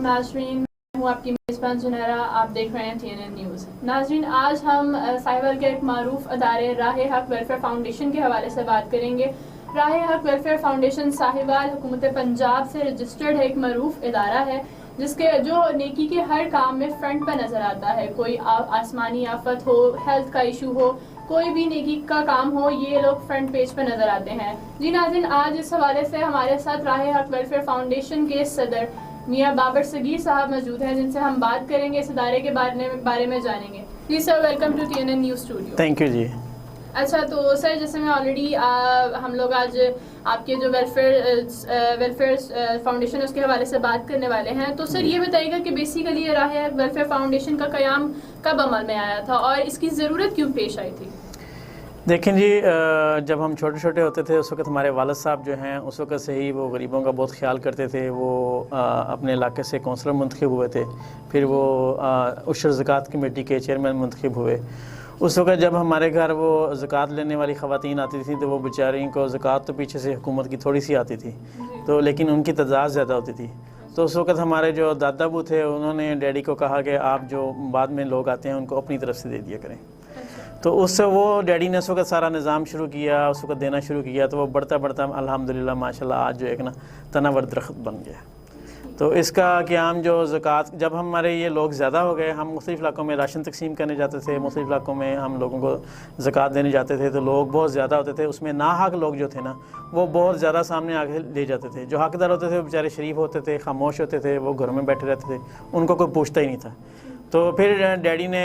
ناظرین، میں ہوں آپ کی میزبان زنیرہ، آپ دیکھ رہے ہیں TNN نیوز۔ ناظرین، آج ہم ساہیوال کے ایک معروف ادارے راہ حق ویلفیئر فاؤنڈیشن کے حوالے سے بات کریں گے۔ راہ حق ویلفیئر فاؤنڈیشن ساہیوال حکومت پنجاب سے رجسٹرڈ ایک معروف ادارہ ہے جس کے جو نیکی کے ہر کام میں فرنٹ پہ نظر آتا ہے۔ کوئی آسمانی آفت ہو، ہیلتھ کا ایشو ہو، کوئی بھی نیکی کا کام ہو، یہ لوگ فرنٹ پیج پہ نظر آتے ہیں۔ جی ناظرین، آج اس حوالے سے ہمارے ساتھ راہ حق ویلفیئر فاؤنڈیشن کے صدر میاں بابر صغیر صاحب موجود ہیں، جن سے ہم بات کریں گے، اس ادارے کے بارے میں جانیں گے۔ جی sir, welcome to TNN news studio. Thank you جی۔ اچھا، تو سر جیسے میں آلریڈی ہم لوگ آج آپ کے جو ویلفیئر فاؤنڈیشن اس کے حوالے سے بات کرنے والے ہیں، تو سر یہ بتائیے گا کہ بیسیکلی یہ راہ حق ویلفیئر فاؤنڈیشن کا قیام کب عمل میں آیا تھا اور اس کی ضرورت کیوں پیش آئی تھی؟ دیکھیں جی، جب ہم چھوٹے چھوٹے ہوتے تھے اس وقت ہمارے والد صاحب جو ہیں اس وقت سے ہی وہ غریبوں کا بہت خیال کرتے تھے۔ وہ اپنے علاقے سے کونسلر منتخب ہوئے تھے، پھر وہ عشر زکوٰۃ کمیٹی کے چیئرمین منتخب ہوئے۔ اس وقت جب ہمارے گھر وہ زکوٰۃ لینے والی خواتین آتی تھیں تو وہ بیچاری کو زکوٰۃ تو پیچھے سے حکومت کی تھوڑی سی آتی تھی، تو لیکن ان کی تعداد زیادہ ہوتی تھی۔ تو اس وقت ہمارے جو دادا ابو تھے انہوں نے ڈیڈی کو کہا کہ آپ جو بعد میں لوگ آتے ہیں ان کو اپنی طرف سے دے دیا کریں۔ تو اس سے وہ ڈیڈی نے اس وقت سارا نظام شروع کیا، اس وقت دینا شروع کیا، تو وہ بڑھتا بڑھتا الحمدللہ ماشاءاللہ آج جو ایک تناور درخت بن گیا۔ تو اس کا قیام جو زکوٰۃ، جب ہمارے یہ لوگ زیادہ ہو گئے، ہم مختلف علاقوں میں راشن تقسیم کرنے جاتے تھے، مختلف علاقوں میں ہم لوگوں کو زکوٰۃ دینے جاتے تھے، تو لوگ بہت زیادہ ہوتے تھے، اس میں ناحق لوگ جو تھے نا وہ بہت زیادہ سامنے آگے لے جاتے تھے۔ جو حقدار ہوتے تھے وہ بیچارے شریف ہوتے تھے، خاموش ہوتے تھے، وہ گھروں میں بیٹھے رہتے تھے، ان کو کوئی پوچھتا ہی نہیں تھا۔ تو پھر ڈیڈی نے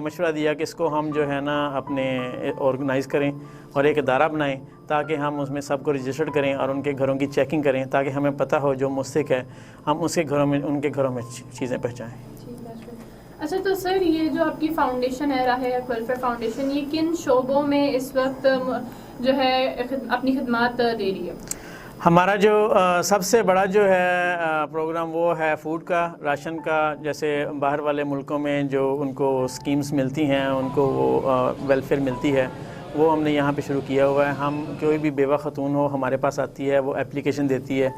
مشورہ دیا کہ اس کو ہم جو ہے نا اپنے آرگنائز کریں اور ایک ادارہ بنائیں تاکہ ہم اس میں سب کو رجسٹرڈ کریں اور ان کے گھروں کی چیکنگ کریں تاکہ ہمیں پتہ ہو جو مستحق ہے ہم اس کے گھروں میں ان کے گھروں میں چیزیں پہنچائیں۔ اچھا، تو سر یہ جو آپ کی فاؤنڈیشن ہے راہ حق ویلفیئر فاؤنڈیشن، یہ کن شعبوں میں اس وقت جو ہے اپنی خدمات دے رہی ہے؟ ہمارا جو سب سے بڑا جو ہے پروگرام وہ ہے فوڈ کا، راشن کا۔ جیسے باہر والے ملکوں میں جو ان کو سکیمز ملتی ہیں، ان کو وہ ویلفیئر ملتی ہے، وہ ہم نے یہاں پہ شروع کیا ہوا ہے۔ ہم کوئی بھی بیوہ خاتون ہو ہمارے پاس آتی ہے، وہ اپلیکیشن دیتی ہے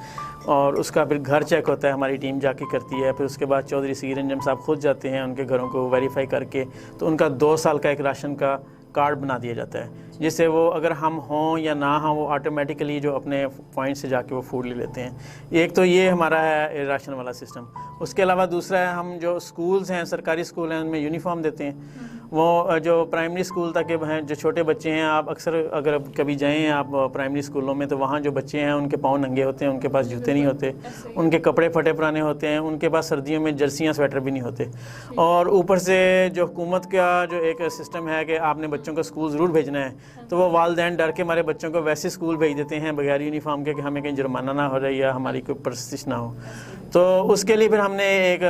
اور اس کا پھر گھر چیک ہوتا ہے، ہماری ٹیم جا کے کرتی ہے۔ پھر اس کے بعد چودھری صغیر انجم صاحب خود جاتے ہیں ان کے گھروں کو ویریفائی کر کے، تو ان کا 2 سال کا ایک راشن کا کارڈ بنا دیا جاتا ہے، جس سے وہ اگر ہم ہوں یا نہ ہوں وہ آٹومیٹیکلی جو اپنے پوائنٹ سے جا کے وہ فوڈ لے لیتے ہیں۔ ایک تو یہ ہمارا ہے راشن والا سسٹم۔ اس کے علاوہ دوسرا ہے ہم جو سکولز ہیں، سرکاری سکول ہیں، ان میں یونیفارم دیتے ہیں۔ وہ جو پرائمری سکول تک ہیں، جو چھوٹے بچے ہیں، آپ اکثر اگر کبھی جائیں آپ پرائمری سکولوں میں تو وہاں جو بچے ہیں ان کے پاؤں ننگے ہوتے ہیں، ان کے پاس جوتے نہیں ہوتے، ان کے کپڑے پھٹے پرانے ہوتے ہیں، ان کے پاس سردیوں میں جرسیاں سویٹر بھی نہیں ہوتے۔ اور اوپر سے جو حکومت کا جو ایک سسٹم ہے کہ آپ نے بچوں کو اسکول ضرور بھیجنا ہے، تو وہ والدین ڈر کے ہمارے بچوں کو ویسے اسکول بھیج دیتے ہیں بغیر یونیفارم کے کہ ہمیں کہیں جرمانہ نہ ہو جائے یا ہماری کوئی پرستش نہ ہو۔ تو اس کے لیے پھر ہم نے ایک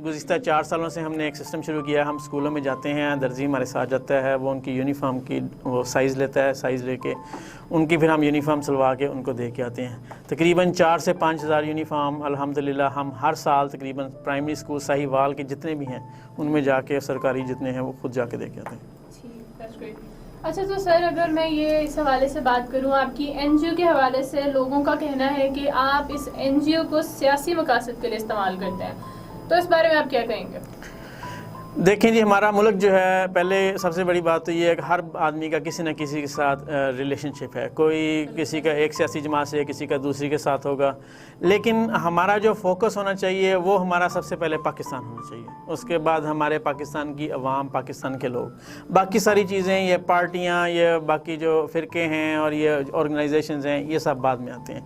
گزشتہ 4 سالوں سے ہم نے ایک سسٹم شروع کیا۔ ہم اسکولوں میں جاتے ہیں، درزی ہمارے ساتھ جاتا ہے، وہ ان کی یونیفارم کی وہ سائز لیتا ہے، سائز لے کے ان کی پھر ہم یونیفارم سلوا کے ان کو دے کے آتے ہیں۔ تقریباً 4 سے 5 ہزار یونیفارم الحمدللہ ہم ہر سال تقریباً پرائمری اسکول ساہیوال کے جتنے بھی ہیں ان میں جا کے، سرکاری جتنے ہیں وہ خود جا کے دے کے آتے ہیں۔ اچھا، تو سر اگر میں یہ اس حوالے سے بات کروں، آپ کی NGO کے حوالے سے لوگوں کا کہنا ہے کہ آپ اس NGO کو سیاسی مقاصد کے لیے استعمال کرتے ہیں، تو اس بارے میں آپ کیا کہیں گے؟ دیکھیں جی، ہمارا ملک جو ہے، پہلے سب سے بڑی بات تو یہ ہے کہ ہر آدمی کا کسی نہ کسی کے ساتھ ریلیشن شپ ہے۔ کوئی کسی کا ایک سیاسی جماعت سے، کسی کا دوسری کے ساتھ ہوگا، لیکن ہمارا جو فوکس ہونا چاہیے وہ ہمارا سب سے پہلے پاکستان ہونا چاہیے، اس کے بعد ہمارے پاکستان کی عوام، پاکستان کے لوگ۔ باقی ساری چیزیں، یہ پارٹیاں، یہ باقی جو فرقے ہیں اور یہ آرگنائزیشنز ہیں، یہ سب بعد میں آتے ہیں۔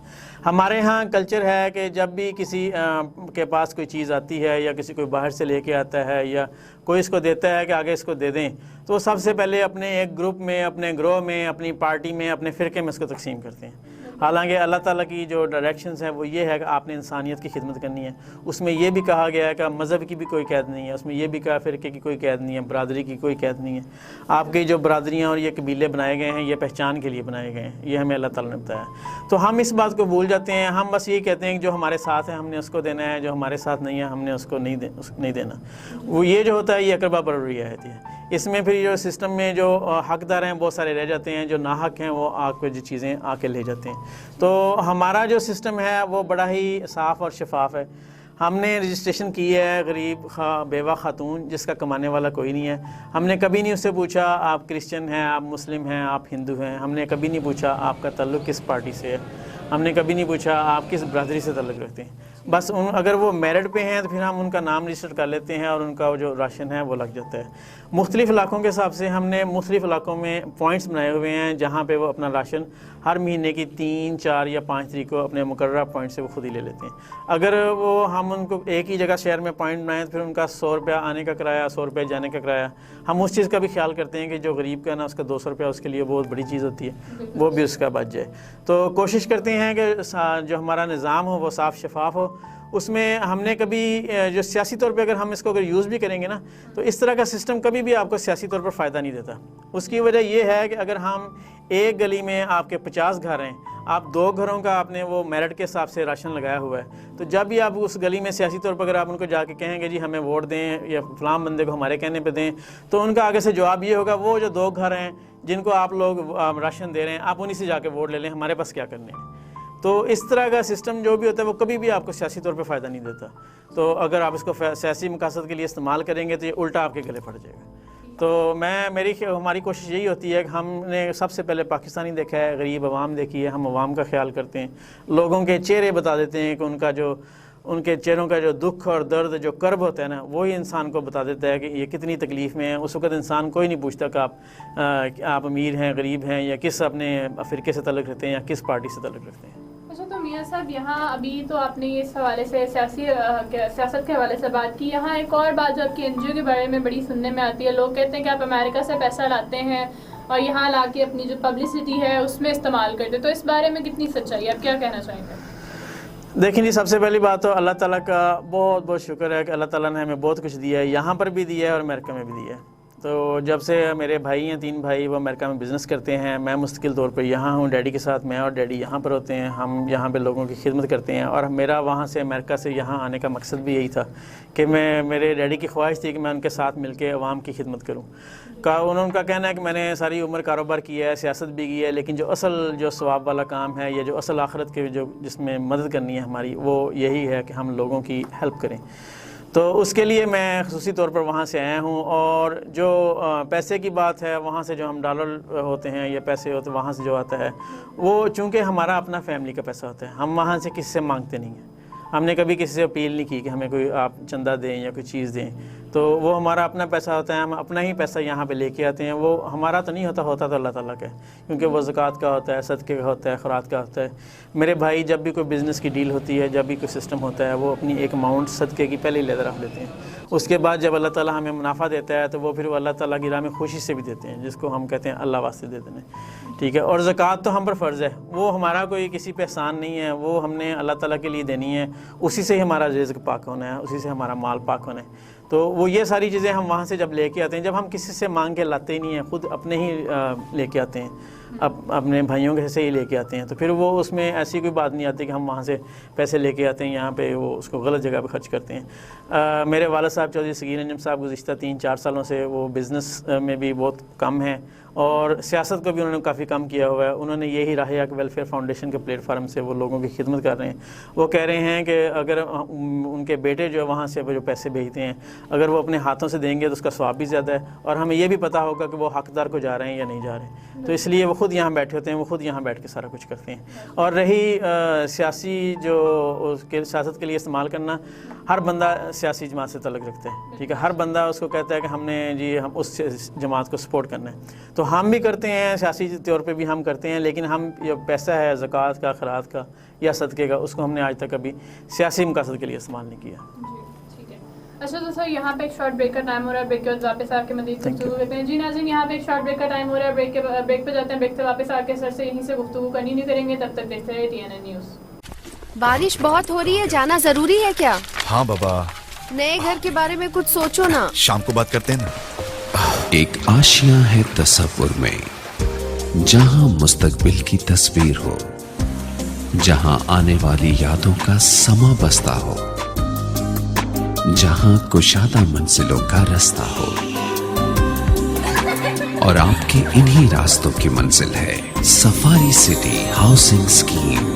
ہمارے ہاں کلچر ہے کہ جب بھی کسی کے پاس کوئی چیز آتی ہے یا کسی کوئی باہر سے لے کے آتا ہے یا کوئی اس کو دیتا ہے کہ آگے اس کو دے دیں، تو وہ سب سے پہلے اپنے ایک گروپ میں، اپنے گروہ میں، اپنی پارٹی میں، اپنے فرقے میں اس کو تقسیم کرتے ہیں۔ حالانکہ اللہ تعالیٰ کی جو ڈائریکشنز ہیں وہ یہ ہے کہ آپ نے انسانیت کی خدمت کرنی ہے۔ اس میں یہ بھی کہا گیا ہے کہ مذہب کی بھی کوئی قید نہیں ہے، اس میں یہ بھی کہا فرقے کی کوئی قید نہیں ہے، برادری کی کوئی قید نہیں ہے۔ آپ کی جو برادریاں اور یہ قبیلے بنائے گئے ہیں یہ پہچان کے لیے بنائے گئے ہیں، یہ ہمیں اللہ تعالیٰ نے بتایا۔ تو ہم اس بات کو بھول جاتے ہیں، ہم بس یہ کہتے ہیں کہ جو ہمارے ساتھ ہے ہم نے اس کو دینا ہے، جو ہمارے ساتھ نہیں ہے ہم نے اس کو نہیں دینا۔ وہ یہ جو ہوتا ہے یہ اقربا برابری ہے۔ اس میں پھر جو سسٹم میں جو حقدار ہیں بہت سارے رہ جاتے ہیں، جو ناحق ہیں وہ آ کے جو چیزیں آ کے لے جاتے ہیں۔ تو ہمارا جو سسٹم ہے وہ بڑا ہی صاف اور شفاف ہے۔ ہم نے رجسٹریشن کی ہے غریب بیوہ خاتون جس کا کمانے والا کوئی نہیں ہے. ہم نے کبھی نہیں اس سے پوچھا آپ کرسچن ہیں, آپ مسلم ہیں, آپ ہندو ہیں. ہم نے کبھی نہیں پوچھا آپ کا تعلق کس پارٹی سے ہے. ہم نے کبھی نہیں پوچھا آپ کس برادری سے تعلق رکھتے ہیں. بس اگر وہ میرڈ پہ ہیں تو پھر ہم ان کا نام رجسٹر کر لیتے ہیں اور ان کا جو راشن ہے وہ لگ جاتا ہے. مختلف علاقوں کے حساب سے ہم نے مختلف علاقوں میں پوائنٹس بنائے ہوئے ہیں جہاں پہ وہ اپنا راشن ہر مہینے کی 3, 4 یا 5 تاریخ کو اپنے مقررہ پوائنٹ سے وہ خود ہی لے لیتے ہیں. اگر وہ ہم ان کو ایک ہی جگہ شہر میں پوائنٹ بنائیں تو پھر ان کا 100 روپیہ آنے کا کرایہ, 100 روپیہ جانے کا کرایہ. ہم اس چیز کا بھی خیال کرتے ہیں کہ جو غریب کا نا اس کا 200 روپیہ اس کے لیے بہت بڑی چیز ہوتی ہے, وہ بھی اس کا بچ جائے. تو کوشش کرتے ہیں کہ جو ہمارا نظام ہو وہ صاف شفاف ہو. اس میں ہم نے کبھی جو سیاسی طور پہ اگر ہم اس کو اگر یوز بھی کریں گے نا تو اس طرح کا سسٹم کبھی بھی آپ کو سیاسی طور پر فائدہ نہیں دیتا. اس کی وجہ یہ ہے کہ اگر ہم ایک گلی میں آپ کے 50 گھر ہیں, آپ 2 گھروں کا آپ نے وہ میرٹ کے حساب سے راشن لگایا ہوا ہے, تو جب بھی آپ اس گلی میں سیاسی طور پر اگر آپ ان کو جا کے کہیں گے جی ہمیں ووٹ دیں یا فلاں بندے کو ہمارے کہنے پہ دیں, تو ان کا آگے سے جواب یہ ہوگا وہ جو 2 گھر ہیں جن کو آپ لوگ راشن دے رہے ہیں آپ انہی سے جا کے ووٹ لے لیں, ہمارے پاس کیا کرنے ہیں. تو اس طرح کا سسٹم جو بھی ہوتا ہے وہ کبھی بھی آپ کو سیاسی طور پہ فائدہ نہیں دیتا. تو اگر آپ اس کو سیاسی مقاصد کے لیے استعمال کریں گے تو یہ الٹا آپ کے گلے پڑ جائے گا. تو ہماری کوشش یہی ہوتی ہے کہ ہم نے سب سے پہلے پاکستانی دیکھا ہے, غریب عوام دیکھی ہے, ہم عوام کا خیال کرتے ہیں, لوگوں کے چہرے بتا دیتے ہیں کہ ان کے چہروں کا جو دکھ اور درد جو کرب ہوتا ہے نا وہی انسان کو بتا دیتا ہے کہ یہ کتنی تکلیف میں ہے. اس وقت انسان کوئی نہیں پوچھتا کہ آپ امیر ہیں, غریب ہیں, یا کس اپنے فرقے سے تعلق رکھتے ہیں یا کس پارٹی سے تعلق رکھتے ہیں. اچھا, تو میاں صاحب یہاں ابھی تو آپ نے اس حوالے سے سیاست کے حوالے سے بات کی. یہاں ایک اور بات جو آپ کی NGO کے بارے میں بڑی سننے میں آتی ہے, لوگ کہتے ہیں کہ آپ امریکہ سے پیسہ لاتے ہیں اور یہاں لا کے اپنی جو پبلسٹی ہے اس میں استعمال کرتے, تو اس بارے میں کتنی سچائی ہے, آپ کیا کہنا چاہیں گے؟ دیکھیں جی, سب سے پہلی بات تو اللہ تعالیٰ کا بہت بہت شکر ہے کہ اللہ تعالیٰ نے ہمیں بہت کچھ دیا ہے, یہاں پر بھی دیا ہے اور امریکہ میں بھی دیا ہے. تو جب سے میرے بھائی ہیں 3 بھائی, وہ امریکہ میں بزنس کرتے ہیں, میں مستقل طور پر یہاں ہوں ڈیڈی کے ساتھ, میں اور ڈیڈی یہاں پر ہوتے ہیں, ہم یہاں پہ لوگوں کی خدمت کرتے ہیں. اور میرا وہاں سے امریکہ سے یہاں آنے کا مقصد بھی یہی تھا کہ میرے ڈیڈی کی خواہش تھی کہ میں ان کے ساتھ مل کے عوام کی خدمت کروں. ان کا کہنا ہے کہ میں نے ساری عمر کاروبار کیا ہے, سیاست بھی کی ہے, لیکن جو ثواب والا کام ہے یا جو اصل آخرت کے جس میں مدد کرنی ہے ہماری, وہ یہی ہے کہ ہم لوگوں کی ہیلپ کریں. تو اس کے لیے میں خصوصی طور پر وہاں سے آیا ہوں. اور جو پیسے کی بات ہے, وہاں سے جو ہم ڈالر ہوتے ہیں یا پیسے ہوتے ہیں وہاں سے جو آتا ہے, وہ چونکہ ہمارا اپنا فیملی کا پیسہ ہوتا ہے, ہم وہاں سے کسی سے مانگتے نہیں ہیں. ہم نے کبھی کسی سے اپیل نہیں کی کہ ہمیں کوئی آپ چندہ دیں یا کوئی چیز دیں. تو وہ ہمارا اپنا پیسہ ہوتا ہے, ہم اپنا ہی پیسہ یہاں پہ لے کے آتے ہیں. وہ ہمارا تو نہیں ہوتا تو اللہ تعالیٰ کا ہے, کیونکہ وہ زکوٰۃ کا ہوتا ہے, صدقے کا ہوتا ہے, خیرات کا ہوتا ہے. میرے بھائی جب بھی کوئی بزنس کی ڈیل ہوتی ہے, جب بھی کوئی سسٹم ہوتا ہے, وہ اپنی ایک اماؤنٹ صدقے کی پہلے ہی لے رکھ لیتے ہیں. اس کے بعد جب اللہ تعالیٰ ہمیں منافع دیتا ہے تو وہ پھر وہ اللہ تعالیٰ کی راہ میں خوشی سے بھی دیتے ہیں, جس کو ہم کہتے ہیں اللہ واسطے دیتے ہیں. ٹھیک ہے. اور زکوٰۃ تو ہم پر فرض ہے, وہ ہمارا کوئی کسی پہ احسان نہیں ہے, وہ ہم نے اللہ تعالیٰ کے لیے دینی ہے. اسی سے ہی ہمارا رزق پاک ہونا ہے, اسی سے ہمارا مال پاک ہونا ہے. تو وہ یہ ساری چیزیں ہم وہاں سے جب لے کے آتے ہیں, جب ہم کسی سے مانگ کے لاتے ہی نہیں ہیں, خود اپنے ہی لے کے آتے ہیں, اپنے بھائیوں کے سے ہی لے کے آتے ہیں, تو پھر وہ اس میں ایسی کوئی بات نہیں آتی کہ ہم وہاں سے پیسے لے کے آتے ہیں یہاں پہ وہ اس کو غلط جگہ پہ خرچ کرتے ہیں. میرے والد صاحب چودھری صغیر انجم صاحب گزشتہ 3-4 سالوں سے وہ بزنس میں بھی بہت کم ہیں اور سیاست کو بھی انہوں نے کافی کم کیا ہوا ہے. انہوں نے یہی راہ حق ویلفیئر فاؤنڈیشن کے پلیٹ فارم سے وہ لوگوں کی خدمت کر رہے ہیں. وہ کہہ رہے ہیں کہ اگر ان کے بیٹے جو وہاں سے جو پیسے بھیجتے ہیں, اگر وہ اپنے ہاتھوں سے دیں گے تو اس کا ثواب بھی زیادہ ہے, اور ہمیں یہ بھی پتہ ہوگا کہ وہ حقدار کو جا رہے ہیں یا نہیں جا رہے ہیں. تو اس لیے وہ خود یہاں بیٹھے ہوتے ہیں, وہ خود یہاں بیٹھ کے سارا کچھ کرتے ہیں. اور رہی سیاسی جو سیاست کے لیے استعمال کرنا, ہر بندہ سیاسی جماعت سے تعلق رکھتا ہے. ٹھیک ہے. ہر بندہ اس کو کہتا ہے کہ ہم نے ہم اس جماعت کو سپورٹ کرنا ہے. تو ہم بھی کرتے ہیں, سیاسی طور پہ بھی ہم کرتے ہیں, لیکن ہم جو پیسہ ہے زکوٰۃ کا, خیرات کا یا صدقے کا, اس کو ہم نے آج تک کبھی سیاسی مقاصد کے لیے استعمال نہیں کیا. جی ٹھیک ہے. اچھا تو سر یہاں پہ ایک شارٹ بریک کا ٹائم ہو رہا ہے, بریک کے بعد واپس آ کے مزید گفتگو کرتے ہیں. جی ناظرین, یہاں پہ ایک شارٹ بریک کا ٹائم ہو رہا ہے, بریک پہ جاتے ہیں. بریک سے واپس آ کے سر سے یہیں سے گفتگو کنٹینیو کریں گے. تب تک دیکھتے رہے TNN نیوز. بارش بہت ہو رہی ہے, جانا ضروری ہے کیا؟ ہاں بابا. نئے گھر کے بارے میں کچھ سوچو نا, شام کو بات کرتے ہیں نا. ایک آشیاں ہے تصور میں, جہاں مستقبل کی تصویر ہو, جہاں آنے والی یادوں کا سما بستا ہو, جہاں کشادہ منزلوں کا رستہ ہو. اور آپ کے انہی راستوں کی منزل ہے safari city housing scheme.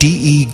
TE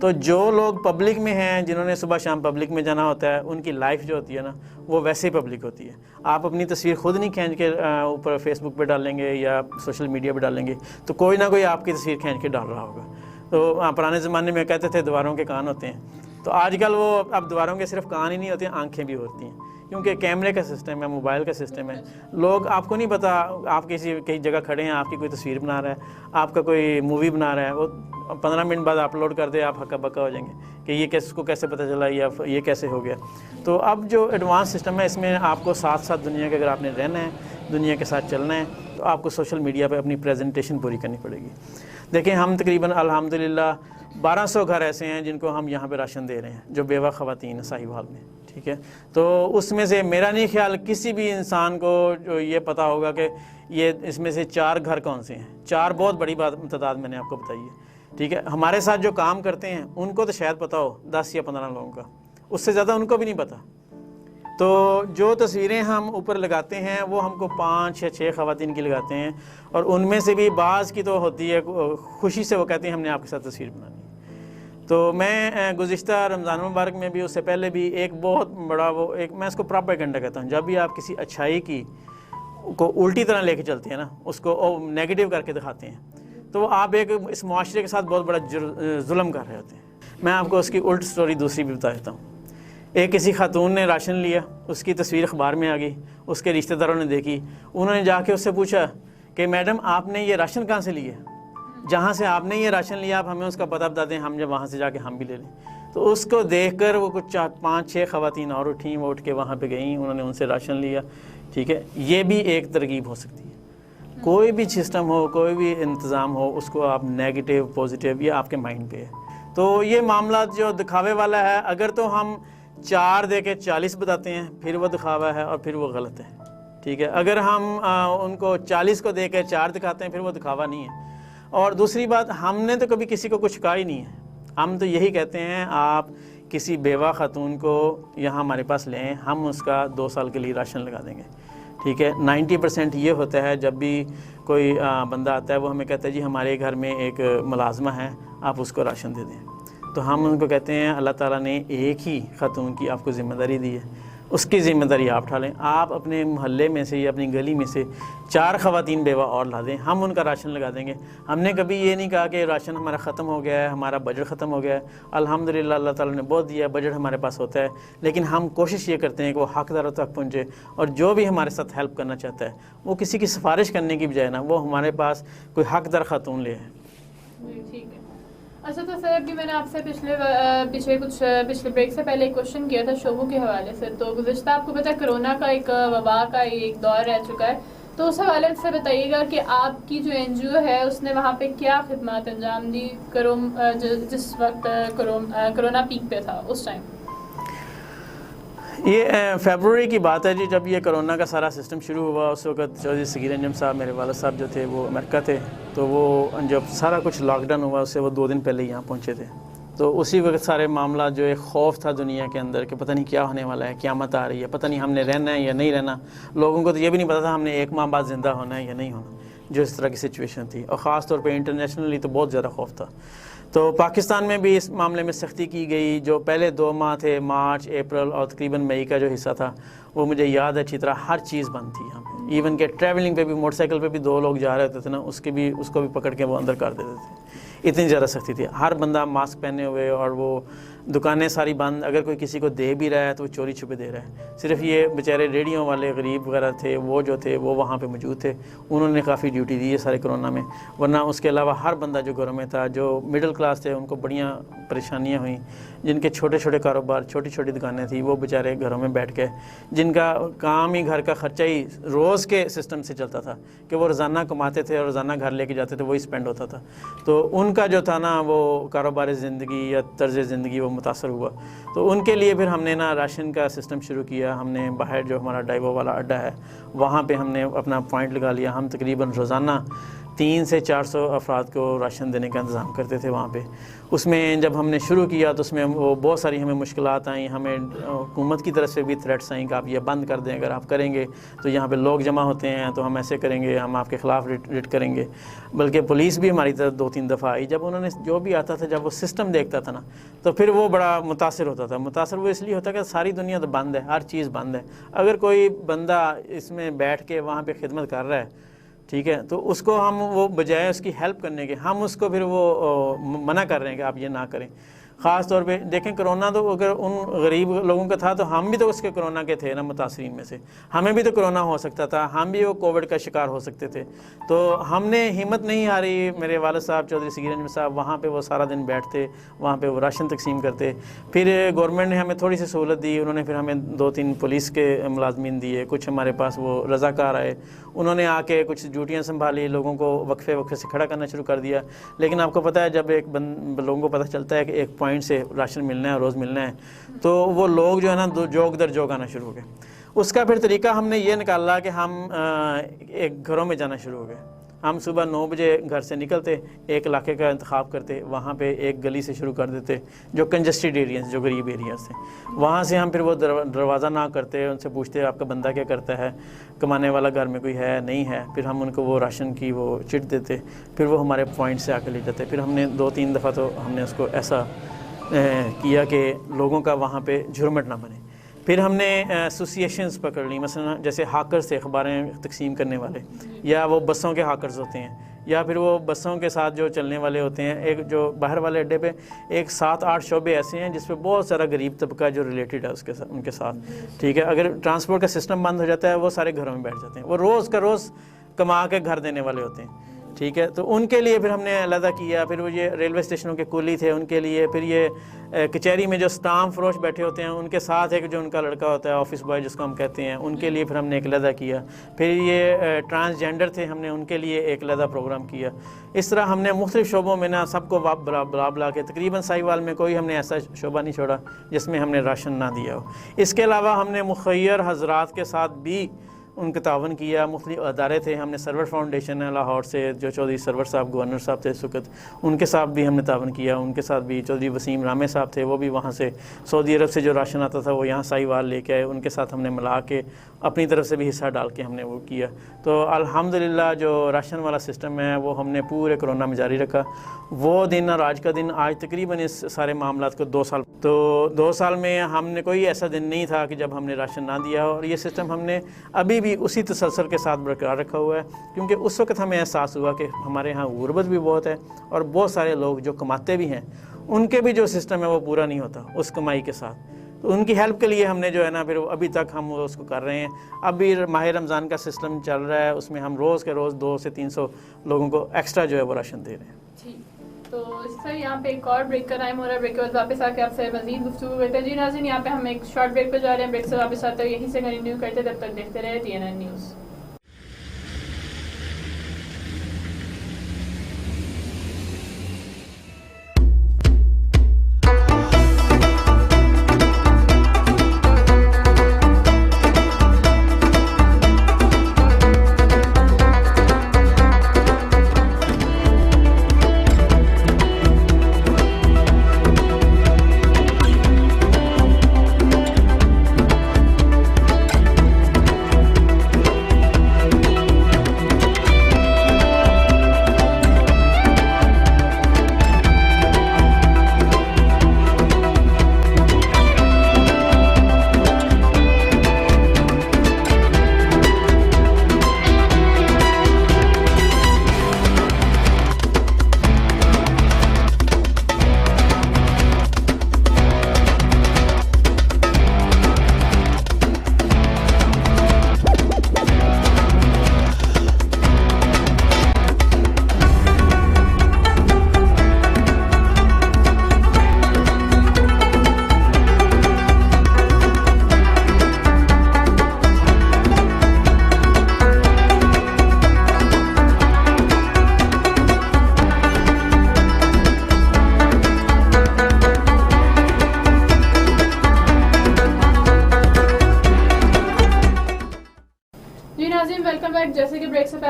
تو جو لوگ پبلک میں ہیں، جنہوں نے صبح شام پبلک میں جانا ہوتا ہے، ان کی لائف جو ہوتی ہے نا وہ ویسے ہی پبلک ہوتی ہے. آپ اپنی تصویر خود نہیں کھینچ کے اوپر فیس بک پہ ڈالیں گے یا سوشل میڈیا پہ ڈالیں گے تو کوئی نہ کوئی آپ کی تصویر کھینچ کے ڈال رہا ہوگا. تو پرانے زمانے میں کہتے تھے دیواروں کے کان ہوتے ہیں، تو آج کل وہ اب دیواروں کے صرف کان ہی نہیں ہوتے ہیں، آنکھیں بھی ہوتی ہیں، کیونکہ کیمرے کا سسٹم ہے، موبائل کا سسٹم ہے. لوگ آپ کو نہیں پتہ، آپ کسی جگہ کھڑے ہیں، آپ کی کوئی تصویر بنا رہا ہے، آپ کا کوئی مووی بنا رہا ہے، وہ 15 منٹ بعد اپلوڈ کر دے، آپ ہکا بکا ہو جائیں گے کہ یہ کس کو کیسے پتہ چلا یا یہ کیسے ہو گیا. تو اب جو ایڈوانس سسٹم ہے، اس میں آپ کو ساتھ ساتھ دنیا کے، اگر آپ نے رہنا ہے، دنیا کے ساتھ چلنا ہے، تو آپ کو سوشل میڈیا پہ اپنی پریزنٹیشن پوری کرنی پڑے گی. دیکھیں ہم تقریباً الحمدللہ 1200 گھر ایسے ہیں جن کو ہم یہاں پہ راشن دے رہے ہیں، جو بیوہ خواتین ہیں صاحبال میں، ٹھیک ہے. تو اس میں سے میرا نہیں خیال کسی بھی انسان کو جو یہ پتہ ہوگا کہ یہ اس میں سے 4 گھر کون سے ہیں. 4 بہت بڑی تعداد میں نے آپ کو بتائی ہے، ٹھیک ہے. ہمارے ساتھ جو کام کرتے ہیں ان کو تو شاید پتہ ہو 10 یا 15 لوگوں کا، اس سے زیادہ ان کو بھی نہیں پتہ. تو جو تصویریں ہم اوپر لگاتے ہیں وہ ہم کو 5 یا 6 خواتین کی لگاتے ہیں، اور ان میں سے بھی بعض کی تو ہوتی ہے خوشی سے، وہ کہتے ہیں ہم نے آپ کے ساتھ تصویر بنانی. تو میں گزشتہ رمضان المبارک میں بھی، اس سے پہلے بھی، ایک بہت بڑا میں اس کو پراپیگنڈا کہتا ہوں. جب بھی آپ کسی اچھائی کی کو الٹی طرح لے کے چلتے ہیں نا، اس کو نیگیٹو کر کے دکھاتے ہیں، تو آپ ایک اس معاشرے کے ساتھ بہت بڑا ظلم کر رہے ہوتے ہیں. میں آپ کو اس کی الٹ سٹوری دوسری بھی بتا دیتا ہوں. ایک کسی خاتون نے راشن لیا، اس کی تصویر اخبار میں آ گئی، اس کے رشتہ داروں نے دیکھی، انہوں نے جا کے اس سے پوچھا کہ میڈم آپ نے یہ راشن کہاں سے لیا؟ جہاں سے آپ نے یہ راشن لیا آپ ہمیں اس کا پتہ بتا دیں، ہم جب وہاں سے جا کے ہم بھی لے لیں. تو اس کو دیکھ کر وہ کچھ 5-6 خواتین اور اٹھیں، وہ اٹھ کے وہاں پہ گئیں، انہوں نے ان سے راشن لیا. ٹھیک ہے، یہ بھی ایک ترغیب ہو سکتی ہے. کوئی بھی سسٹم ہو، کوئی بھی انتظام ہو، اس کو آپ نیگیٹو پازیٹیو، یہ آپ کے مائنڈ پہ ہے. تو یہ معاملات جو دکھاوے والا ہے، اگر تو ہم 4 دے کے 40 بتاتے ہیں پھر وہ دکھاوا ہے اور پھر وہ غلط ہے. ٹھیک ہے، اگر ہم ان کو 40 کو دے کے 4 دکھاتے ہیں پھر وہ دکھاوا نہیں ہے. اور دوسری بات، ہم نے تو کبھی کسی کو کچھ کہا ہی نہیں ہے. ہم تو یہی کہتے ہیں آپ کسی بیوہ خاتون کو یہاں ہمارے پاس لیں، ہم اس کا 2 سال کے لیے راشن لگا دیں گے. ٹھیک ہے، 90% یہ ہوتا ہے جب بھی کوئی بندہ آتا ہے وہ ہمیں کہتا ہے جی ہمارے گھر میں ایک ملازمہ ہے، آپ اس کو راشن دے دیں. تو ہم ان کو کہتے ہیں اللہ تعالیٰ نے ایک ہی خاتون کی آپ کو ذمہ داری دی ہے، اس کی ذمہ داری آپ اٹھا لیں. آپ اپنے محلے میں سے یا اپنی گلی میں سے 4 خواتین بیوہ اور لا دیں، ہم ان کا راشن لگا دیں گے. ہم نے کبھی یہ نہیں کہا کہ راشن ہمارا ختم ہو گیا ہے، ہمارا بجٹ ختم ہو گیا ہے. الحمدللہ اللہ تعالیٰ نے بہت دیا، بجٹ ہمارے پاس ہوتا ہے، لیکن ہم کوشش یہ کرتے ہیں کہ وہ حقداروں تک پہنچے، اور جو بھی ہمارے ساتھ ہیلپ کرنا چاہتا ہے وہ کسی کی سفارش کرنے کی بجائے نا وہ ہمارے پاس کوئی حقدار خاتون لے. ٹھیک ہے. اچھا، تو سر ابھی میں نے آپ سے پچھلے بریک سے پہلے ایک کوشچن کیا تھا شعبوں کے حوالے سے. تو گزشتہ آپ کو پتہ ہے کرونا کا ایک وبا کا ایک دور رہ چکا ہے، تو اس حوالے سے بتائیے گا کہ آپ کی جو NGO ہے اس نے وہاں پہ کیا خدمات انجام دی جس وقت کرونا پیک پہ تھا اس ٹائم؟ یہ فیبروری کی بات ہے جی، جب یہ کرونا کا سارا سسٹم شروع ہوا. اس وقت چودھری صغیر انجم صاحب، میرے والد صاحب جو تھے وہ امریکہ تھے، تو وہ جب سارا کچھ لاک ڈاؤن ہوا اس سے وہ 2 دن پہلے یہاں پہنچے تھے. تو اسی وقت سارے معاملات، جو ایک خوف تھا دنیا کے اندر کہ پتہ نہیں کیا ہونے والا ہے، قیامت آ رہی ہے، پتہ نہیں ہم نے رہنا ہے یا نہیں رہنا. لوگوں کو تو یہ بھی نہیں پتہ تھا ہم نے 1 ماہ بعد زندہ ہونا ہے یا نہیں ہونا، جو اس طرح کی سچویشن تھی. اور خاص طور پہ انٹرنیشنلی تو بہت زیادہ خوف تھا. تو پاکستان میں بھی اس معاملے میں سختی کی گئی. جو پہلے 2 ماہ تھے، مارچ، اپریل اور تقریباً مئی کا جو حصہ تھا، وہ مجھے یاد ہے اچھی طرح، ہر چیز بند تھی یہاں پہ. ایون کہ ٹریولنگ پہ بھی، موٹر سائیکل پہ بھی 2 لوگ جا رہے ہوتے تھے نا، اس کو بھی پکڑ کے وہ اندر کر دیتے تھے. اتنی زیادہ سختی تھی. ہر بندہ ماسک پہنے ہوئے، اور وہ دکانیں ساری بند. اگر کوئی کسی کو دے بھی رہا ہے تو وہ چوری چھپے دے رہا ہے. صرف یہ بیچارے ریڈیوں والے غریب وغیرہ تھے، وہ جو تھے وہ وہاں پہ موجود تھے، انہوں نے کافی ڈیوٹی دی ہے سارے کرونا میں. ورنہ اس کے علاوہ ہر بندہ جو گھروں میں تھا، جو مڈل کلاس تھے، ان کو بڑیاں پریشانیاں ہوئیں. جن کے چھوٹے چھوٹے کاروبار، چھوٹی چھوٹی دکانیں تھیں، وہ بیچارے گھروں میں بیٹھ کے، جن کا کام ہی گھر کا خرچہ ہی روز کے سسٹم سے چلتا تھا کہ وہ روزانہ کماتے تھے اور روزانہ گھر لے کے جاتے تھے، وہی اسپینڈ ہوتا تھا. تو ان کا جو تھا نا وہ کاروبار زندگی یا طرز زندگی وہ متاثر ہوا. تو ان کے لیے پھر ہم نے نا راشن کا سسٹم شروع کیا. ہم نے باہر جو ہمارا ڈائیو والا اڈا ہے وہاں پہ ہم نے اپنا پوائنٹ لگا لیا. ہم تقریباً روزانہ 300 سے 400 افراد کو راشن دینے کا انتظام کرتے تھے وہاں پہ. اس میں جب ہم نے شروع کیا تو اس میں وہ بہت ساری ہمیں مشکلات آئیں. ہمیں حکومت کی طرف سے بھی تھریٹس آئیں کہ آپ یہ بند کر دیں, اگر آپ کریں گے تو یہاں پہ لوگ جمع ہوتے ہیں تو ہم ایسے کریں گے, ہم آپ کے خلاف ریٹ کریں گے. بلکہ پولیس بھی ہماری طرف 2-3 دفعہ آئی. جب انہوں نے جو بھی آتا تھا, جب وہ سسٹم دیکھتا تھا نا, تو پھر وہ بڑا متاثر ہوتا تھا. متاثر وہ اس لیے ہوتا ہے کہ ساری دنیا تو بند ہے, ہر چیز بند ہے. اگر کوئی بندہ اس میں بیٹھ کے وہاں پہ خدمت کر رہا ہے, ٹھیک ہے, تو اس کو ہم وہ بجائے اس کی ہیلپ کرنے کے, ہم اس کو پھر وہ منع کر رہے ہیں کہ آپ یہ نہ کریں. خاص طور پہ دیکھیں کرونا تو اگر ان غریب لوگوں کا تھا تو ہم بھی تو اس کے کرونا کے تھے نا متاثرین میں سے. ہمیں بھی تو کرونا ہو سکتا تھا, ہم بھی وہ کووڈ کا شکار ہو سکتے تھے. تو ہم نے ہمت نہیں ہاری. میرے والد صاحب چودھری صغیر انجم صاحب وہاں پہ وہ سارا دن بیٹھتے, وہاں پہ وہ راشن تقسیم کرتے. پھر گورنمنٹ نے ہمیں تھوڑی سی سہولت دی. انہوں نے پھر ہمیں 2-3 پولیس کے ملازمین دیے. کچھ ہمارے پاس وہ رضاکار آئے, انہوں نے آ کے کچھ ڈیوٹیاں سنبھالی, لوگوں کو وقفے سے کھڑا کرنا شروع کر دیا. لیکن آپ کو پتہ ہے جب ایک لوگوں کو پتہ چلتا ہے کہ ایک پوائنٹ سے راشن ملنا ہے, روز ملنا ہے, تو وہ لوگ جو ہے نا جوک در جوک آنا شروع ہو گئے. اس کا پھر طریقہ ہم نے یہ نکالا کہ ہم ایک گھروں میں جانا شروع ہو گئے. ہم صبح 9 بجے گھر سے نکلتے, ایک علاقے کا انتخاب کرتے, وہاں پہ ایک گلی سے شروع کر دیتے جو کنجسٹڈ ایریاز, جو غریب ایریاز تھے. وہاں سے ہم پھر وہ دروازہ نہ کرتے, ان سے پوچھتے آپ کا بندہ کیا کرتا ہے, کمانے والا گھر میں کوئی ہے نہیں ہے. پھر ہم ان کو وہ راشن کی وہ چٹ دیتے, پھر وہ ہمارے پوائنٹ سے آ کے لے جاتے. پھر ہم نے 2-3 دفعہ تو ہم نے اس کو ایسا کیا کہ لوگوں کا وہاں پہ جھرمٹ نہ بنے. پھر ہم نے ایسوسیشنز پکڑ لی, مثلا جیسے ہاکرز تھے, اخباریں تقسیم کرنے والے, یا وہ بسوں کے ہاکرز ہوتے ہیں, یا پھر وہ بسوں کے ساتھ جو چلنے والے ہوتے ہیں. ایک جو باہر والے اڈے پہ ایک 7-8 شعبے ایسے ہیں جس پہ بہت سارا غریب طبقہ جو ریلیٹڈ ہے اس کے ساتھ, ان کے ساتھ, ٹھیک ہے. اگر ٹرانسپورٹ کا سسٹم بند ہو جاتا ہے وہ سارے گھروں میں بیٹھ جاتے ہیں. وہ روز کا روز کما کے گھر دینے والے ہوتے ہیں, ٹھیک ہے. تو ان کے لیے پھر ہم نے علیحدہ کیا. پھر وہ یہ ریلوے اسٹیشنوں کے کولی تھے, ان کے لیے. پھر یہ کچہری میں جو اسٹامپ فروش بیٹھے ہوتے ہیں, ان کے ساتھ ایک جو ان کا لڑکا ہوتا ہے آفس بوائے جس کو ہم کہتے ہیں, ان کے لیے پھر ہم نے ایک علیحدہ کیا. پھر یہ ٹرانسجینڈر تھے, ہم نے ان کے لیے ایک علیحدہ پروگرام کیا. اس طرح ہم نے مختلف شعبوں میں نا سب کو بلا کے تقریباً ساہیوال میں کوئی ہم نے ایسا شعبہ نہیں چھوڑا جس میں ہم نے راشن نہ دیا ہو. اس کے علاوہ ہم نے مخیر حضرات کے ساتھ بھی ان کا تعاون کیا. مختلف ادارے تھے, ہم نے سرور فاؤنڈیشن ہے لاہور سے, جو چودھری سرور صاحب گورنر صاحب تھے اس وقت, ان کے ساتھ بھی ہم نے تعاون کیا. ان کے ساتھ بھی چودھری وسیم رامے صاحب تھے, وہ بھی وہاں سے سعودی عرب سے جو راشن آتا تھا وہ یہاں ساہیوال لے کے آئے. ان کے ساتھ ہم نے ملا کے اپنی طرف سے بھی حصہ ڈال کے ہم نے وہ کیا. تو الحمدللہ جو راشن والا سسٹم ہے وہ ہم نے پورے کرونا میں جاری رکھا. وہ دن اور آج کا دن, آج تقریباً اس سارے معاملات کو 2 سال, تو 2 سال میں ہم نے کوئی ایسا دن نہیں تھا کہ جب ہم نے راشن نہ دیا. اور یہ سسٹم ہم نے ابھی بھی اسی تسلسل کے ساتھ برقرار رکھا ہوا ہے, کیونکہ اس وقت ہمیں احساس ہوا کہ ہمارے ہاں غربت بھی بہت ہے, اور بہت سارے لوگ جو کماتے بھی ہیں ان کے بھی جو سسٹم ہے وہ پورا نہیں ہوتا اس کمائی کے ساتھ. تو ان کی ہیلپ کے لیے ہم نے جو ہے نا پھر ابھی تک ہم اس کو کر رہے ہیں. اب بھی ماہ رمضان کا سسٹم چل رہا ہے, اس میں ہم روز کے روز 200 سے 300 لوگوں کو ایکسٹرا جو ہے وہ راشن دے رہے ہیں. جی, تو سر یہاں پہ ایک اور بریک کا ٹائم ہو رہا ہے. بریک کے بعد واپس آ کے آپ سے مزید گفتگو کرتے ہیں. جی ناظرین, یہاں پہ ہم ایک شارٹ بریک پہ جا رہے ہیں. بریک سے واپس آتے ہوئے یہیں سے کنٹینیو کرتے, تب تک دیکھتے رہے TNN نیوز.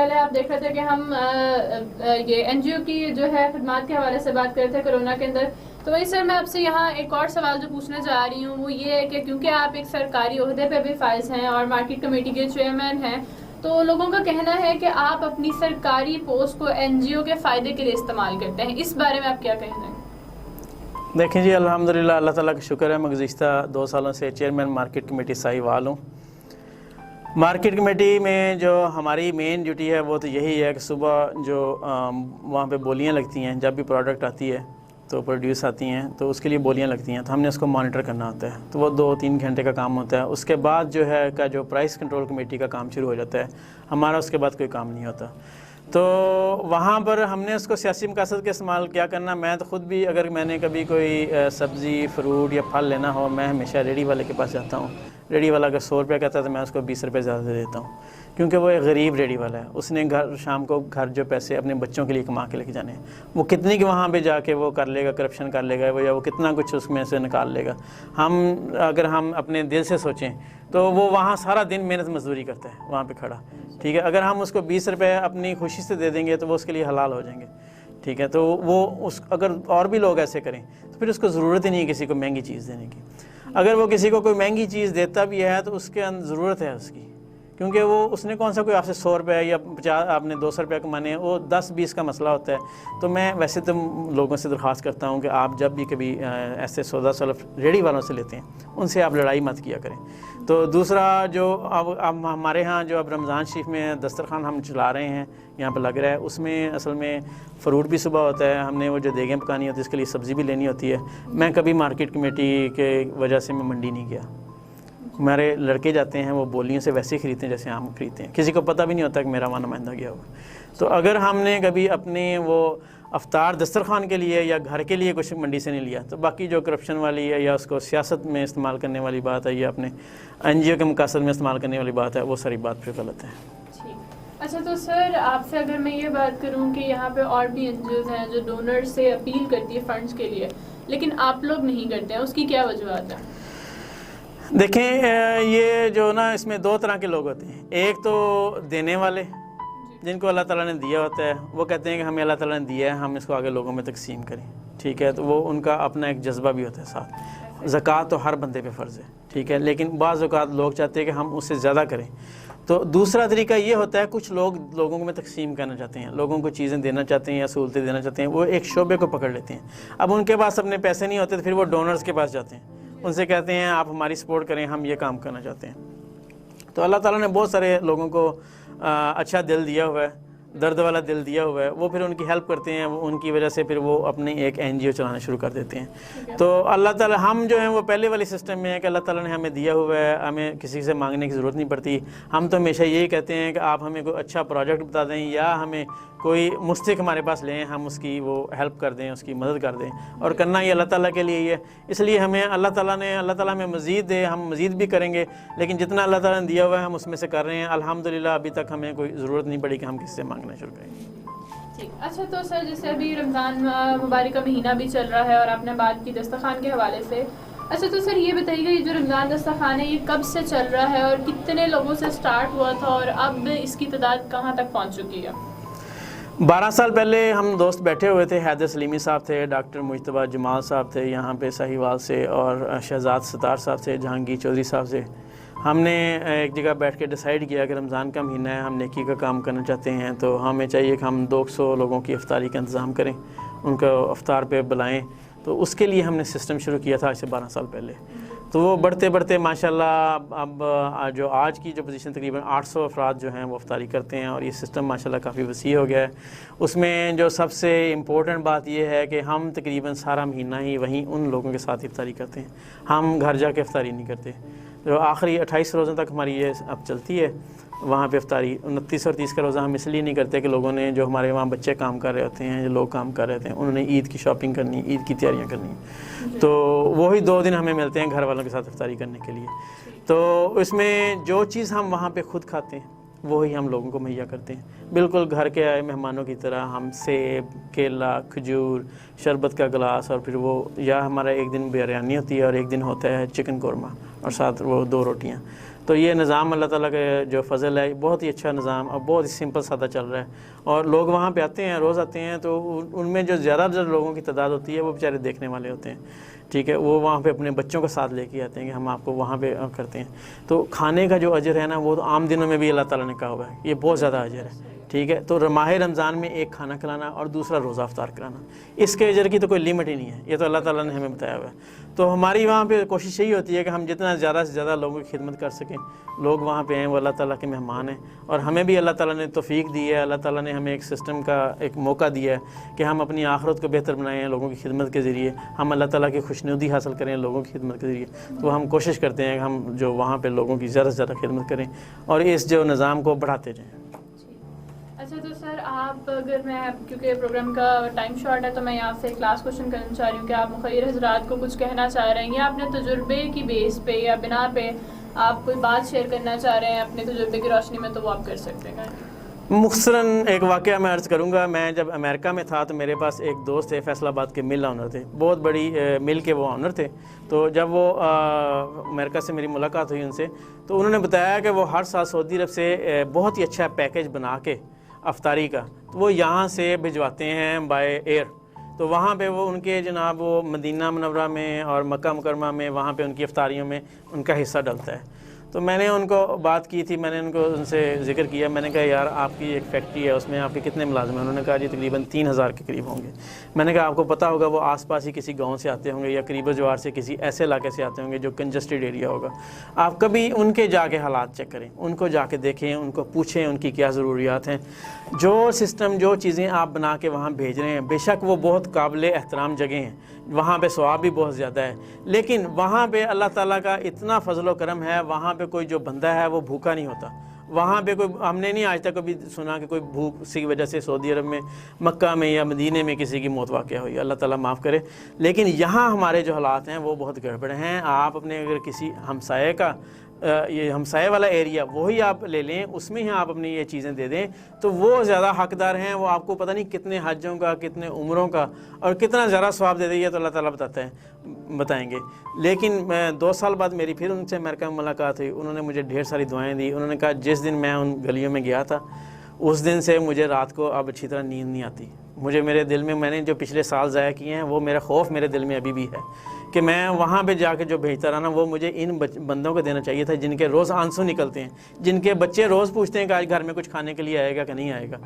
پہلے آپ دیکھ رہے تھے کہ ہم یہ NGO کی جو ہے خدمات کے حوالے سے بات کر رہے تھے کرونا کے اندر. تو وہی سر میں آپ سے یہاں ایک اور سوال جو پوچھنا چاہ رہی ہوں وہ یہ ہے کہ کیونکہ آپ ایک سرکاری عہدے پہ بھی فائز ہیں اور مارکیٹ کمیٹی کے چیئرمین ہیں, تو لوگوں کا کہنا ہے کہ آپ اپنی سرکاری پوسٹ کو NGO کے فائدے کے لیے استعمال کرتے ہیں. اس بارے میں آپ کیا کہیں گے؟ دیکھیں جی, الحمدللہ اللہ تعالیٰ کا شکر ہے, میں گزشتہ 2 سالوں سے چیئرمین مارکیٹ کمیٹی ساہیوال ہوں. مارکیٹ کمیٹی میں جو ہماری مین ڈیوٹی ہے وہ تو یہی ہے کہ صبح جو وہاں پہ بولیاں لگتی ہیں, جب بھی پروڈکٹ آتی ہے تو پروڈیوس آتی ہیں تو اس کے لیے بولیاں لگتی ہیں, تو ہم نے اس کو مانیٹر کرنا ہوتا ہے, تو وہ 2-3 گھنٹے کا کام ہوتا ہے. اس کے بعد جو ہے جو پرائس کنٹرول کمیٹی کا کام شروع ہو جاتا ہے, ہمارا اس کے بعد کوئی کام نہیں ہوتا. تو وہاں پر ہم نے اس کو سیاسی مقاصد کے استعمال کیا کرنا. میں تو خود بھی اگر میں نے کبھی کوئی سبزی فروٹ یا پھل لینا ہو, میں ہمیشہ ریڈی والے کے پاس جاتا ہوں. ریڈی والا اگر 100 روپے کہتا ہے تو میں اس کو 20 روپے زیادہ دے دیتا ہوں, کیونکہ وہ ایک غریب ریڈی والا ہے. اس نے شام کو گھر جو پیسے اپنے بچوں کے لیے کما کے لے کے جانے ہیں, وہ کتنی کہ وہاں پہ جا کے وہ کر لے گا, کرپشن کر لے گا, یا وہ کتنا کچھ اس میں سے نکال لے گا. اگر ہم اپنے دل سے سوچیں تو وہ وہاں سارا دن محنت مزدوری کرتا ہے وہاں پہ کھڑا, ٹھیک ہے. اگر ہم اس کو 20 روپے اپنی خوشی سے دے دیں گے تو وہ اس کے لیے حلال ہو جائیں گے, ٹھیک ہے. تو وہ اگر اور بھی لوگ ایسے کریں تو پھر اس کو ضرورت ہی نہیں ہے کسی کو مہنگی چیز دینے کی. اگر وہ کسی کو کوئی مہنگی چیز دیتا بھی ہے تو اس کے اندر ضرورت ہے اس کی, کیونکہ وہ اس نے کون سا کوئی آپ سے 100 روپے یا 50 آپ نے 200 روپے کمانے ہیں, وہ 10-20 کا مسئلہ ہوتا ہے. تو میں ویسے تو لوگوں سے درخواست کرتا ہوں کہ آپ جب بھی کبھی ایسے سودا سلف ریڈی والوں سے لیتے ہیں, ان سے آپ لڑائی مت کیا کریں. تو دوسرا جو اب ہمارے ہاں جو اب رمضان شریف میں دسترخوان ہم چلا رہے ہیں یہاں پہ لگ رہا ہے, اس میں اصل میں فروٹ بھی صبح ہوتا ہے, ہم نے وہ جو دیگیں پکانی ہوتی ہے اس کے لیے سبزی بھی لینی ہوتی ہے. میں کبھی مارکیٹ کمیٹی کے وجہ سے میں منڈی نہیں گیا. ہمارے لڑکے جاتے ہیں, وہ بولیوں سے ویسے ہی خریدتے ہیں جیسے ہم خریدتے ہیں, کسی کو پتہ بھی نہیں ہوتا کہ میرا وہاں نمائندہ گیا ہوگا. تو اگر ہم نے کبھی اپنے وہ افطار دسترخوان کے لیے یا گھر کے لیے کچھ منڈی سے نہیں لیا, تو باقی جو کرپشن والی ہے یا اس کو سیاست میں استعمال کرنے والی بات ہے یا اپنے NGO کے مقاصد میں استعمال کرنے والی بات ہے, وہ ساری بات پھر غلط ہے. اچھا, تو سر آپ سے اگر میں یہ بات کروں کہ یہاں پہ اور بھی NGOs ہیں جو ڈونر سے اپیل کرتی ہے فنڈز کے لیے, لیکن آپ لوگ نہیں کرتے ہیں, اس کی کیا وجوہات ہیں؟ دیکھیں, یہ جو نا اس میں 2 طرح کے لوگ ہوتے ہیں. ایک تو دینے والے جن کو اللہ تعالیٰ نے دیا ہوتا ہے, وہ کہتے ہیں کہ ہمیں اللہ تعالیٰ نے دیا ہے, ہم اس کو آگے لوگوں میں تقسیم کریں, ٹھیک ہے. تو وہ ان کا اپنا ایک جذبہ بھی ہوتا ہے ساتھ. زکوٰۃ تو ہر بندے پہ فرض ہے, ٹھیک ہے, لیکن بعض اوقات لوگ چاہتے ہیں کہ ہم اس سے زیادہ کریں. تو دوسرا طریقہ یہ ہوتا ہے, کچھ لوگ لوگوں میں تقسیم کرنا چاہتے ہیں, لوگوں کو چیزیں دینا چاہتے ہیں یا سہولتیں دینا چاہتے ہیں, وہ ایک شعبے کو پکڑ لیتے ہیں. اب ان کے پاس اپنے پیسے نہیں ہوتے تو پھر وہ ڈونرز کے پاس جاتے ہیں, ان سے کہتے ہیں آپ ہماری سپورٹ کریں, ہم یہ کام کرنا چاہتے ہیں. تو اللہ تعالیٰ نے بہت سارے لوگوں کو اچھا دل دیا ہوا ہے, درد والا دل دیا ہوا ہے, وہ پھر ان کی ہیلپ کرتے ہیں, ان کی وجہ سے پھر وہ اپنی ایک NGO چلانا شروع کر دیتے ہیں. تو اللہ تعالیٰ, ہم جو ہیں وہ پہلے والی سسٹم میں ہے کہ اللہ تعالیٰ نے ہمیں دیا ہوا ہے, ہمیں کسی سے مانگنے کی ضرورت نہیں پڑتی. ہم تو ہمیشہ یہی کہتے ہیں کہ آپ ہمیں کوئی اچھا پروجیکٹ بتا دیں یا ہمیں کوئی مستحق ہمارے پاس لیں, ہم اس کی وہ ہیلپ کر دیں, اس کی مدد کر دیں, اور کرنا یہ اللہ تعالیٰ کے لیے ہی ہے. اس لیے ہمیں اللہ تعالیٰ ہمیں مزید دے, ہم مزید بھی کریں گے, لیکن جتنا اللہ تعالیٰ نے دیا ہوا ہے ہم اس میں سے کر رہے ہیں. الحمدللہ ابھی تک ہمیں کوئی ضرورت نہیں پڑی کہ ہم کسی سے مانگنا شروع کریں. اچھا, تو سر جیسے ابھی رمضان مبارک کا مہینہ بھی چل رہا ہے اور آپ نے بات کی دسترخوان کے حوالے سے, اچھا تو سر یہ بتائیے گا, یہ جو رمضان دسترخوان ہے یہ کب سے چل رہا ہے اور کتنے لوگوں سے سٹارٹ ہوا تھا اور اب اس کی تعداد کہاں تک پہنچ چکی ہے؟ 12 سال پہلے ہم دوست بیٹھے ہوئے تھے, حیدر سلیمی صاحب تھے, ڈاکٹر مجتبیٰ جمال صاحب تھے یہاں پہ ساہیوال سے, اور شہزاد ستار صاحب تھے, جہانگیر چودھری صاحب سے. ہم نے ایک جگہ بیٹھ کے ڈیسائیڈ کیا کہ رمضان کا مہینہ ہے, ہم نیکی کا کام کرنا چاہتے ہیں, تو ہمیں چاہیے کہ ہم 200 لوگوں کی افطاری کا انتظام کریں, ان کو افطار پہ بلائیں. تو اس کے لیے ہم نے سسٹم شروع کیا تھا آج سے 12 سال پہلے. تو وہ بڑھتے بڑھتے ماشاءاللہ اب جو آج کی جو پوزیشن تقریباً 800 افراد جو ہیں وہ افطاری کرتے ہیں, اور یہ سسٹم ماشاءاللہ کافی وسیع ہو گیا ہے. اس میں جو سب سے امپورٹنٹ بات یہ ہے کہ ہم تقریباً سارا مہینہ ہی وہیں ان لوگوں کے ساتھ افطاری کرتے ہیں, ہم گھر جا کے افطاری نہیں کرتے. جو آخری 28 روزوں تک ہماری یہ اب چلتی ہے وہاں پہ افطاری. 29 اور 30 کا روزہ ہم اس لیے نہیں کرتے کہ لوگوں نے, جو ہمارے وہاں بچے کام کر رہے ہوتے ہیں, جو لوگ کام کر رہے ہوتے ہیں, انہوں نے عید کی شاپنگ کرنی, عید کی تیاریاں کرنی, تو وہی 2 دن ہمیں ملتے ہیں گھر والوں کے ساتھ افطاری کرنے کے لیے. تو اس میں جو چیز ہم وہاں پہ خود کھاتے ہیں وہی ہم لوگوں کو مہیا کرتے ہیں, بالکل گھر کے آئے مہمانوں کی طرح. ہم سیب, کیلا, کھجور, شربت کا گلاس, اور پھر وہ یا ہمارا ایک دن بریانی ہوتی ہے اور ایک دن ہوتا ہے چکن قورمہ اور ساتھ وہ 2 روٹیاں. تو یہ نظام اللہ تعالیٰ کا جو فضل ہے بہت ہی اچھا نظام اور بہت ہی سمپل سادہ چل رہا ہے. اور لوگ وہاں پہ آتے ہیں، روز آتے ہیں، تو ان میں جو زیادہ لوگوں کی تعداد ہوتی ہے وہ بیچارے دیکھنے والے ہوتے ہیں. ٹھیک ہے، وہ وہاں پہ اپنے بچوں کا ساتھ لے کے آتے ہیں کہ ہم آپ کو وہاں پہ کرتے ہیں. تو کھانے کا جو اجر ہے نا وہ تو عام دنوں میں بھی اللہ تعالیٰ نے کہا ہوا ہے، یہ بہت زیادہ اجر ہے. ٹھیک ہے، تو ماہ رمضان میں ایک کھانا کھلانا اور دوسرا روزہ افطار کرانا، اس کے اجر کی تو کوئی لمٹ ہی نہیں ہے، یہ تو اللہ تعالیٰ نے ہمیں بتایا ہوا ہے. تو ہماری وہاں پہ کوشش یہی ہوتی ہے کہ ہم جتنا زیادہ سے زیادہ لوگوں کی خدمت کر سکیں. لوگ وہاں پہ ہیں وہ اللہ تعالیٰ کے مہمان ہیں، اور ہمیں بھی اللہ تعالیٰ نے توفیق دی ہے، اللہ تعالیٰ نے ہمیں ایک سسٹم کا ایک موقع دیا ہے کہ ہم اپنی آخرت کو بہتر بنائیں لوگوں کی خدمت کے ذریعے، ہم اللہ تعالیٰ کی خوشنودی حاصل کریں لوگوں کی خدمت کے ذریعے. تو ہم کوشش کرتے ہیں کہ ہم جو وہاں پہ لوگوں کی زیادہ سے زیادہ خدمت کریں اور اس جو نظام کو بڑھاتے جائیں. اچھا، تو سر آپ اگر میں کیونکہ پروگرام کا ٹائم شارٹ ہے تو میں یہاں سے ایک لاسٹ کوشچن کرنا چاہ رہی ہوں کہ آپ مخیر حضرات کو کچھ کہنا چاہ رہے ہیں یا اپنے تجربے کی بیس پہ یا بنا پہ آپ کوئی بات شیئر کرنا چاہ رہے ہیں اپنے تجربے کی روشنی میں، تو وہ آپ کر سکتے ہیں. مختصراً ایک واقعہ میں عرض کروں گا. میں جب امریکہ میں تھا تو میرے پاس ایک دوست تھے فیصل آباد کے مل آنر تھے، بہت بڑی مل کے وہ آنر تھے. تو جب وہ امریکہ سے میری ملاقات ہوئی ان سے، تو انہوں نے بتایا کہ وہ ہر سال سعودی عرب سے بہت ہی اچھا پیکیج بنا کے افطاری کا تو وہ یہاں سے بھجواتے ہیں بائی ایئر. تو وہاں پہ وہ ان کے جناب وہ مدینہ منورہ میں اور مکہ مکرمہ میں وہاں پہ ان کی افطاریوں میں ان کا حصہ ڈلتا ہے. تو میں نے ان کو بات کی تھی، میں نے ان سے ذکر کیا، میں نے کہا یار آپ کی ایک فیکٹری ہے، اس میں آپ کے کتنے ملازم ہیں؟ انہوں نے کہا جی تقریباً 3000 کے قریب ہوں گے. میں نے کہا آپ کو پتہ ہوگا وہ آس پاس ہی کسی گاؤں سے آتے ہوں گے یا قریب و جوار سے کسی ایسے علاقے سے آتے ہوں گے جو کنجسٹڈ ایریا ہوگا. آپ کبھی ان کے جا کے حالات چیک کریں، ان کو جا کے دیکھیں، ان کو پوچھیں ان کی کیا ضروریات ہیں. جو سسٹم جو چیزیں آپ بنا کے وہاں بھیج رہے ہیں بے شک وہ بہت قابل احترام جگہ ہیں، وہاں پہ ثواب بھی بہت زیادہ ہے، لیکن وہاں پہ اللہ تعالیٰ کا اتنا فضل و کرم ہے، وہاں پہ کوئی جو بندہ ہے وہ بھوکا نہیں ہوتا. وہاں پہ کوئی ہم نے نہیں آج تک کبھی سنا کہ کوئی بھوک کی وجہ سے سعودی عرب میں مکہ میں یا مدینے میں کسی کی موت واقع ہوئی، اللہ تعالیٰ معاف کرے. لیکن یہاں ہمارے جو حالات ہیں وہ بہت گڑبڑ ہیں. آپ اپنے اگر کسی ہمسائے کا یہ ہمسائے والا ایریا وہی آپ لے لیں، اس میں ہی آپ اپنی یہ چیزیں دے دیں تو وہ زیادہ حقدار ہیں. وہ آپ کو پتہ نہیں کتنے حجوں کا، کتنے عمروں کا اور کتنا زیادہ ثواب دے دیں، یہ تو اللہ تعالیٰ بتائیں گے. لیکن 2 سال بعد میری پھر ان سے امریکہ میں ملاقات ہوئی. انہوں نے مجھے ڈھیر ساری دعائیں دی. انہوں نے کہا جس دن میں ان گلیوں میں گیا تھا اس دن سے مجھے رات کو اب اچھی طرح نیند نہیں آتی. مجھے میرے دل میں نے جو پچھلے سال ضائع کیے ہیں وہ میرا خوف میرے دل میں ابھی بھی ہے کہ میں وہاں پہ جا کے جو بھیجتا رہا نا وہ مجھے ان بندوں کو دینا چاہیے تھا جن کے روز آنسو نکلتے ہیں، جن کے بچے روز پوچھتے ہیں کہ آج گھر میں کچھ کھانے کے لیے آئے گا کہ نہیں آئے گا.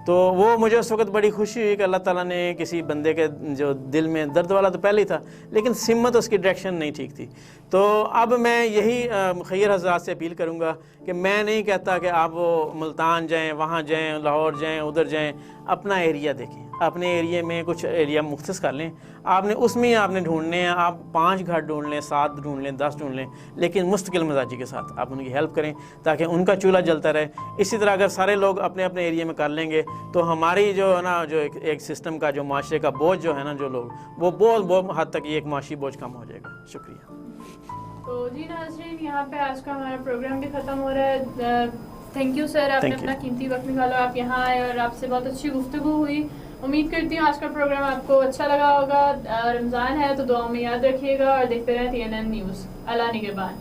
تو وہ مجھے اس وقت بڑی خوشی ہوئی کہ اللہ تعالیٰ نے کسی بندے کے جو دل میں درد والا تو پہلے ہی تھا لیکن سمت اس کی ڈائریکشن نہیں ٹھیک تھی. تو اب میں یہی مخیر حضرات سے اپیل کروں گا کہ میں نہیں کہتا کہ آپ وہ ملتان جائیں، وہاں جائیں، لاہور جائیں، ادھر جائیں. اپنا ایریا دیکھیں، اپنے ایریے میں کچھ ایریا مختص کر لیں. آپ نے اس میں ہی آپ نے ڈھونڈنے ہیں، آپ 5 گھر ڈھونڈ لیں، 7 ڈھونڈ لیں، 10 ڈھونڈ لیں، لیکن مستقل مزاجی کے ساتھ آپ ان کی ہیلپ کریں تاکہ ان کا چولہا جلتا رہے. اسی طرح اگر سارے لوگ اپنے اپنے ایریے میں کر لیں گے تو ہماری جو ہے نا جو ایک سسٹم کا جو معاشرے کا بوجھ جو ہے نا جو لوگ وہ بہت حد تک یہ ایک معاشی بوجھ کم ہو جائے گا. شکریہ. تو جی ناظرین، یہاں پہ آج کا ہمارا پروگرام بھی ختم ہو رہا ہے. تھینک یو سر، آپ نے اپنا قیمتی وقت نکالا، آپ یہاں آئے اور آپ سے بہت اچھی گفتگو ہوئی. امید کرتی ہوں آج کا پروگرام آپ کو اچھا لگا ہوگا. رمضان ہے تو دعاؤں میں یاد رکھیے گا اور دیکھتے رہیں TNN نیوز. اللہ نگہبان.